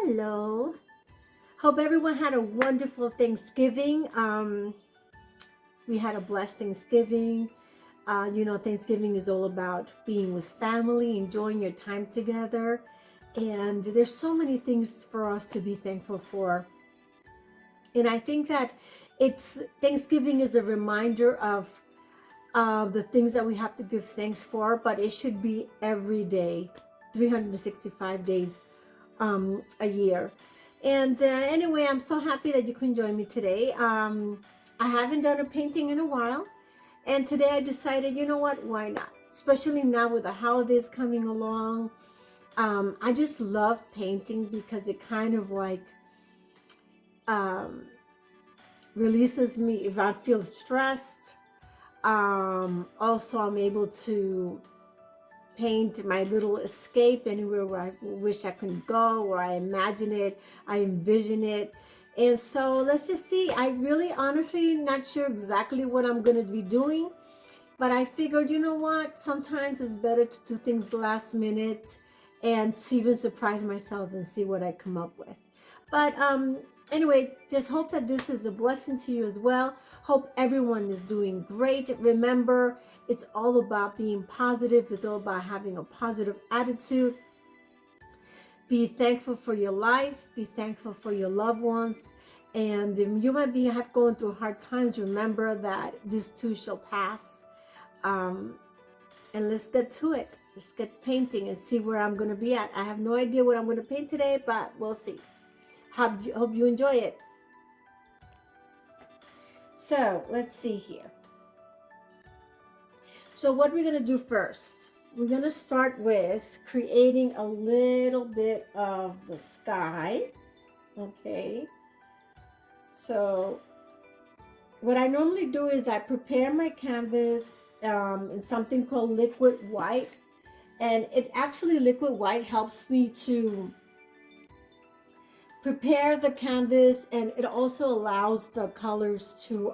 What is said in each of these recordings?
Hello. Hope everyone had a wonderful Thanksgiving. We had a blessed Thanksgiving. Thanksgiving is all about being with family, enjoying your time together. And there's so many things for us to be thankful for. And I think that it's Thanksgiving is a reminder of the things that we have to give thanks for, but it should be every day, 365 days a year. And anyway, I'm so happy that you can join me today. I haven't done a painting in a while, and today I decided, you know what, why not? Especially now with the holidays coming along. I just love painting because it kind of like um, releases me if I feel stressed. Also, I'm able to paint my little escape anywhere where I wish I could go, or I imagine it, I envision it. And so let's just see. I really honestly not sure exactly what I'm going to be doing, but I figured, you know what? Sometimes it's better to do things last minute and even surprise myself and see what I come up with. But anyway, just hope that this is a blessing to you as well. Hope everyone is doing great. Remember, it's all about being positive. It's all about having a positive attitude. Be thankful for your life. Be thankful for your loved ones. And if you might be have going through hard times, remember that this too shall pass. Um, and let's get to it. Let's get painting and see where I'm going to be at. I have no idea what I'm going to paint today, but we'll see. Hope you enjoy it. So let's see here. So what we're going to do first, we're going to start with creating a little bit of the sky. Okay. So what I normally do is I prepare my canvas in something called liquid white. And it actually, liquid white helps me to prepare the canvas, and it also allows the colors to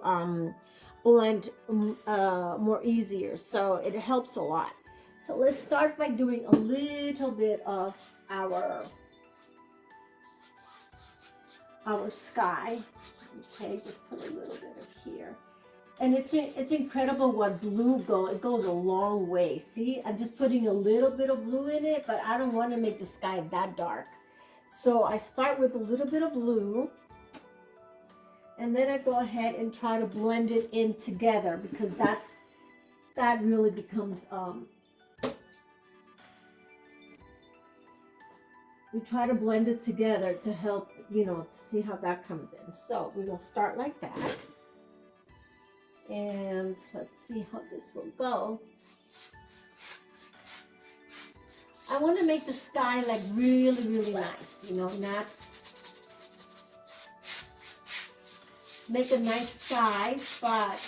blend more easier. So it helps a lot. So let's start by doing a little bit of our sky. Okay, just put a little bit of here. And it's incredible what blue it goes a long way. See, I'm just putting a little bit of blue in it, but I don't want to make the sky that dark. So I start with a little bit of blue, and then I go ahead and try to blend it in together, because that really becomes we try to blend it together to help, to see how that comes in. So we're gonna start like that. And let's see how this will go. I want to make the sky like really, really nice, not make a nice sky, but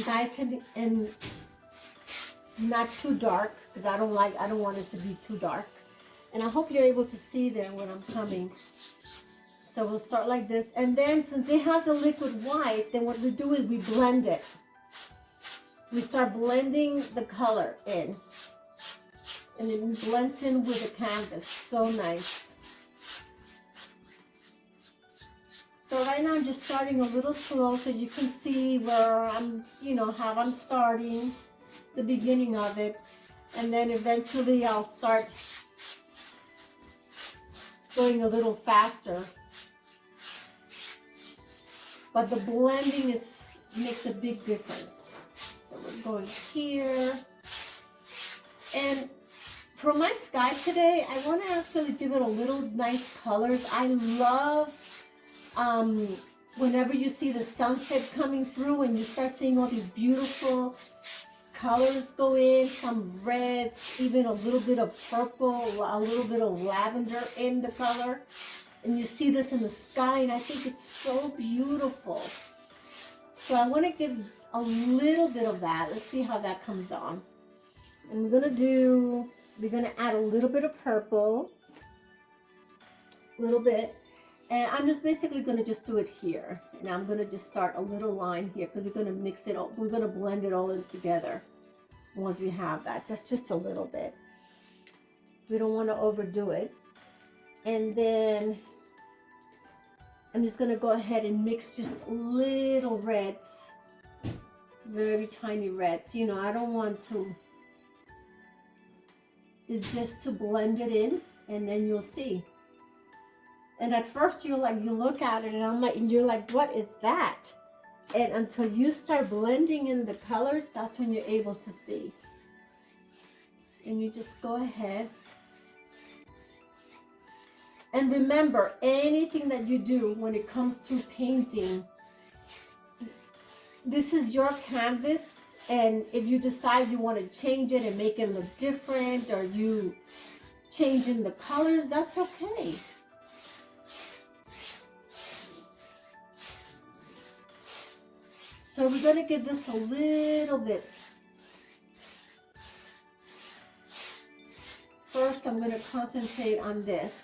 nice and not too dark, because I don't want it to be too dark. And I hope you're able to see there when I'm coming. So we'll start like this, and then since it has a liquid white, then what we do is we blend it. We start blending the color in, and it blends in with the canvas. So nice. So right now I'm just starting a little slow so you can see where I'm, how I'm starting, the beginning of it, and then eventually I'll start going a little faster. But the blending makes a big difference. So we're going here. And for my sky today, I want to actually give it a little nice colors. I love whenever you see the sunset coming through and you start seeing all these beautiful colors go in, some reds, even a little bit of purple, a little bit of lavender in the color. And you see this in the sky, and I think it's so beautiful. So I want to give a little bit of that. Let's see how that comes on. And we're going to add a little bit of purple. A little bit. And I'm just basically going to just do it here. And I'm going to just start a little line here, because we're going to mix it all. We're going to blend it all in together. once we have that. That's just a little bit. We don't want to overdo it. And then I'm just going to go ahead and mix just little reds, very tiny reds. You know, I don't want to, it's just to blend it in, and then you'll see. And at first you're like, you look at it and I'm like, and you're like, what is that? And until you start blending in the colors, that's when you're able to see. And you just go ahead. And remember, anything that you do when it comes to painting, this is your canvas. And if you decide you want to change it and make it look different, or you change in the colors, that's okay. So we're going to give this a little bit. First, I'm going to concentrate on this.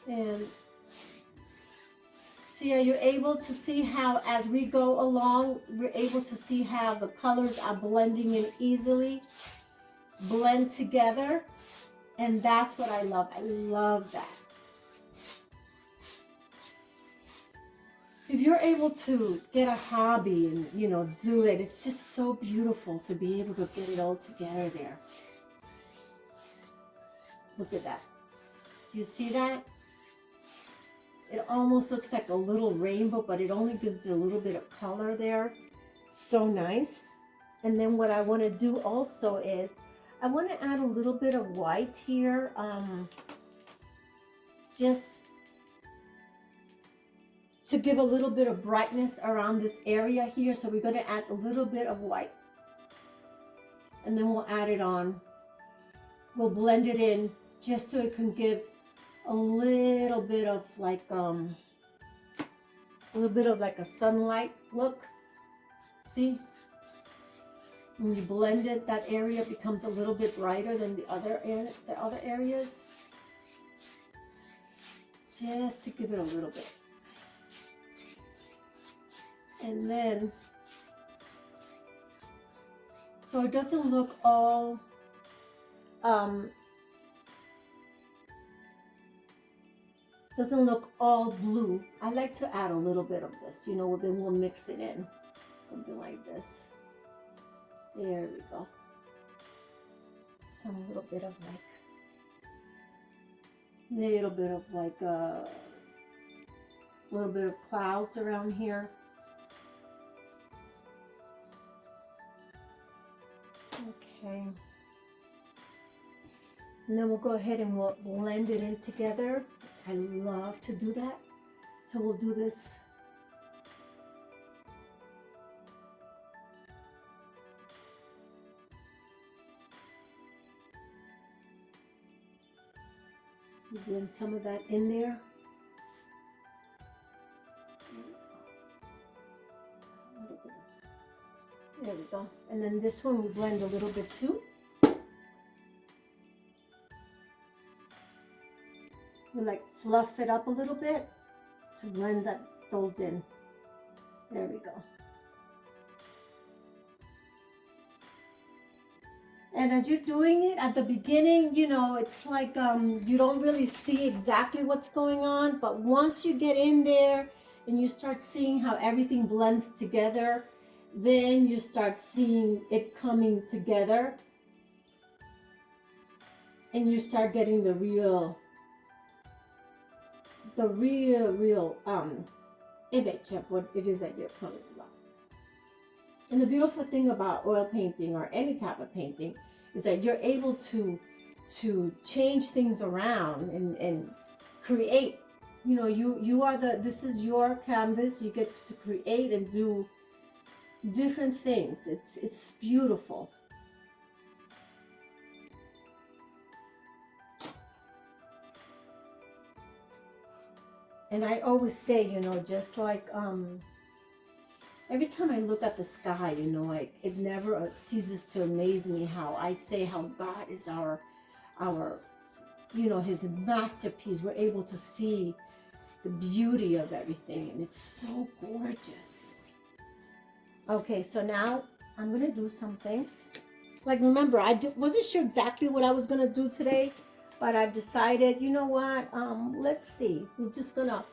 And see, are you able to see how as we go along, we're able to see how the colors are blending in easily, blend together? And that's what I love. I love that. If you're able to get a hobby and, you know, do it, it's just so beautiful to be able to get it all together there. Look at that. Do you see that? It almost looks like a little rainbow, but it only gives it a little bit of color there. So nice. And then what I want to do also is I want to add a little bit of white here. Just to give a little bit of brightness around this area here. So we're going to add a little bit of white. And then we'll add it on. We'll blend it in just so it can give a little bit of like a sunlight look. See? When you blend it, that area becomes a little bit brighter than the other areas. Just to give it a little bit. And then, so it doesn't look all, blue. I like to add a little bit of this, you know, then we'll mix it in. Something like this. There we go. Some little bit of clouds around here. Okay. And then we'll go ahead and we'll blend it in together. I love to do that. So we'll do this. We'll blend some of that in there. There we go. And then this one we blend a little bit too. We like fluff it up a little bit to blend those in. There we go. And as you're doing it at the beginning, you know, it's like you don't really see exactly what's going on. But once you get in there and you start seeing how everything blends together, then you start seeing it coming together. And you start getting the real image of what it is that you're coming about. And the beautiful thing about oil painting or any type of painting is that you're able to change things around and create. You know, you are this is your canvas. You get to create and do different things. It's beautiful. And I always say, you know, just like every time I look at the sky, you know, it never ceases to amaze me how I say how God is our, you know, His masterpiece. We're able to see the beauty of everything, and it's so gorgeous. Okay, so now I'm gonna do something. Like, remember, wasn't sure exactly what I was gonna do today, but I've decided, you know what? Let's see. We're just gonna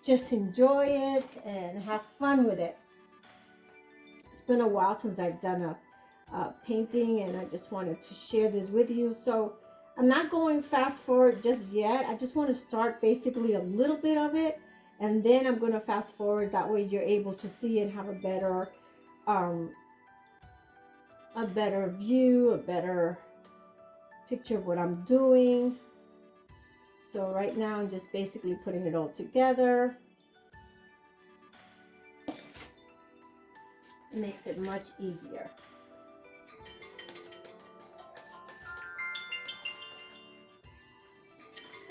just enjoy it and have fun with it. It's been a while since I've done a painting, and I just wanted to share this with you. So I'm not going fast forward just yet. I just want to start basically a little bit of it, and then I'm going to fast forward. That way you're able to see and have um, a better view, a better picture of what I'm doing. So right now I'm just basically putting it all together. It makes it much easier.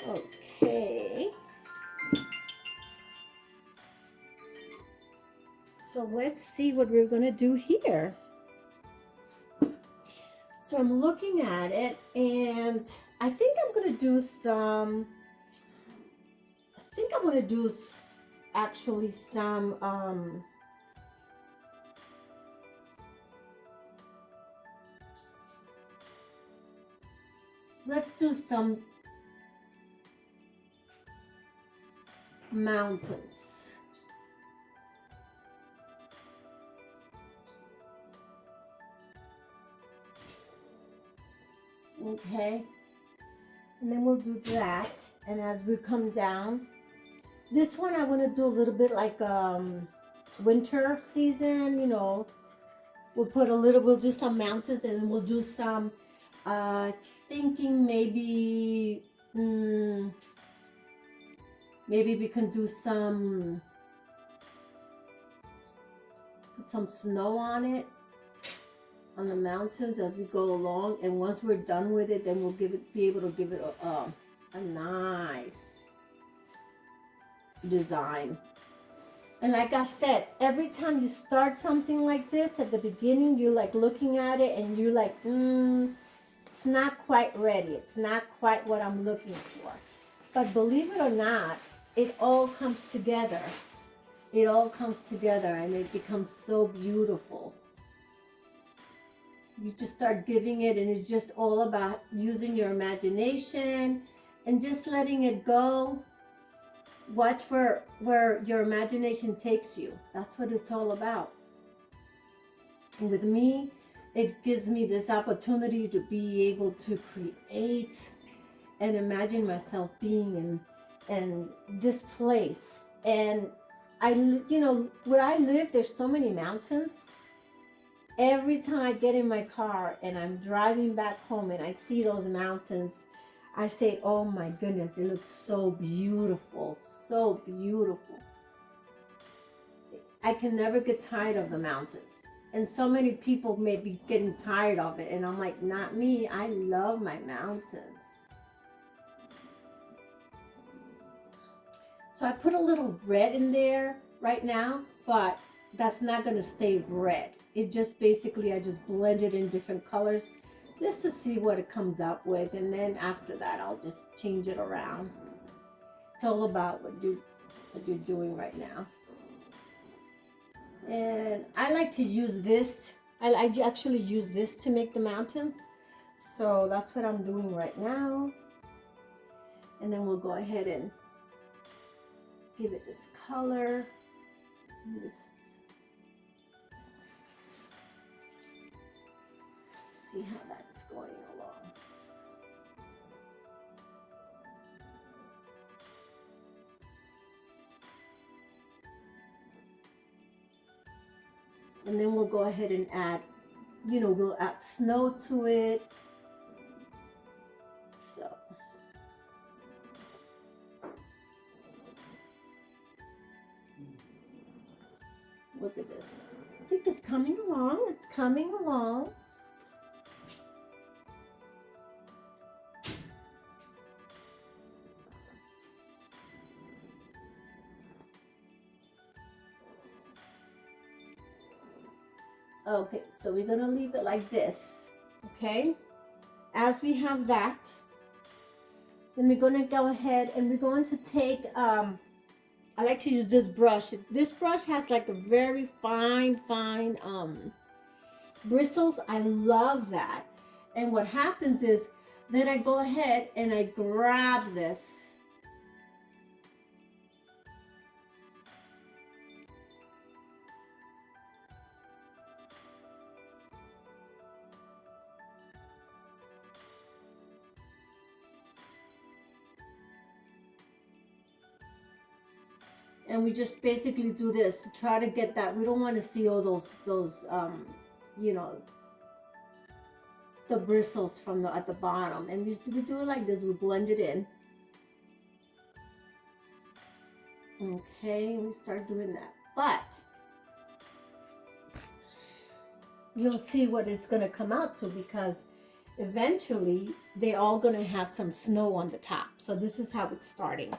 Okay. So let's see what we're going to do here. So I'm looking at it, and I think I'm going to do some, I think I'm going to do actually some, let's do some mountains. Okay. And then we'll do that. And as we come down, this one I want to do a little bit like winter season, you know. We'll do some mountains, and then we'll do some thinking maybe maybe we can do put some snow on it, on the mountains as we go along. And once we're done with it, then we'll be able to give it a nice design. And like I said, every time you start something like this, at the beginning you're like looking at it and you're like, it's not quite ready, it's not quite what I'm looking for. But believe it or not, it all comes together. It all comes together, and it becomes so beautiful. You just start giving it, and it's just all about using your imagination and just letting it go. Watch where your imagination takes you. That's what it's all about. And with me, it gives me this opportunity to be able to create and imagine myself being in this place. And where I live, there's so many mountains. Every time I get in my car and I'm driving back home and I see those mountains, I say, oh my goodness, it looks so beautiful, so beautiful. I can never get tired of the mountains. And so many people may be getting tired of it. And I'm like, not me. I love my mountains. So I put a little red in there right now, but that's not going to stay red. It just basically, I just blend it in different colors just to see what it comes up with. And then after that, I'll just change it around. It's all about what you're doing right now. And I like to use this. I actually use this to make the mountains. So that's what I'm doing right now. And then we'll go ahead and give it this color. See how that's going along. And then we'll go ahead and add, we'll add snow to it. So. Look at this. I think it's coming along. It's coming along. Okay, so we're going to leave it like this. Okay? As we have that, then we're going to go ahead and we're going to take I like to use this brush. This brush has like a very fine, bristles. I love that. And what happens is then I go ahead and I grab this. And we just basically do this to try to get that. We don't want to see all those you know, the bristles from the at the bottom. And we do it like this. We blend it in. Okay, we start doing that. But you'll see what it's going to come out to, because eventually they all going to have some snow on the top. So this is how it's starting.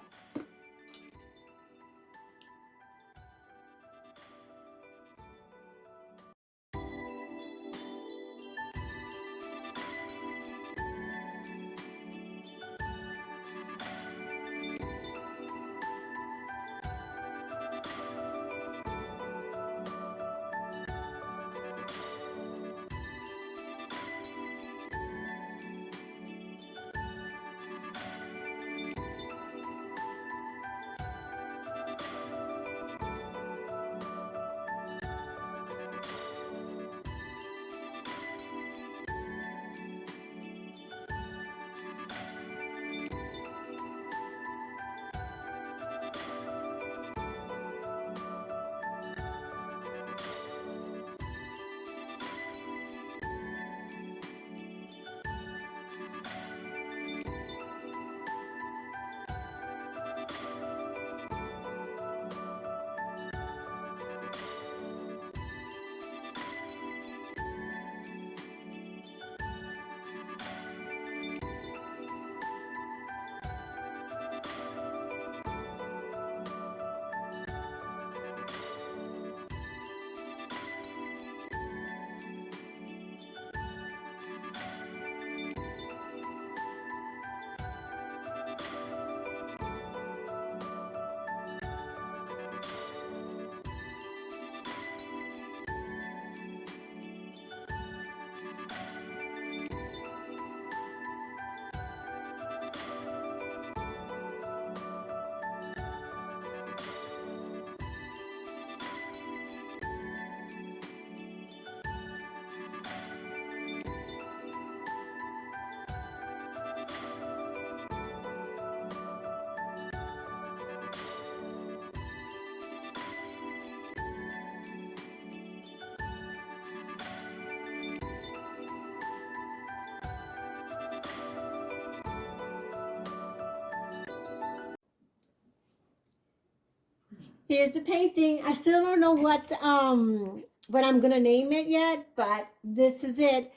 Here's the painting. I still don't know what I'm gonna name it yet, but this is it.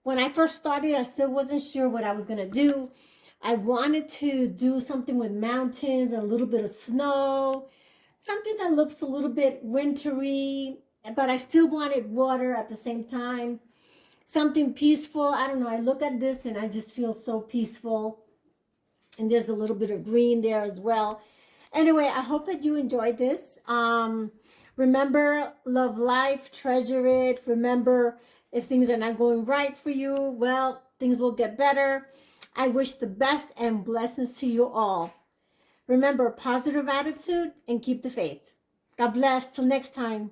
When I first started, I still wasn't sure what I was gonna do. I wanted to do something with mountains and a little bit of snow, something that looks a little bit wintry, but I still wanted water at the same time. Something peaceful. I don't know. I look at this and I just feel so peaceful. And there's a little bit of green there as well. Anyway, I hope that you enjoyed this. Remember, love life, treasure it. Remember, if things are not going right for you, well, things will get better. I wish the best and blessings to you all. Remember, positive attitude and keep the faith. God bless. Till next time.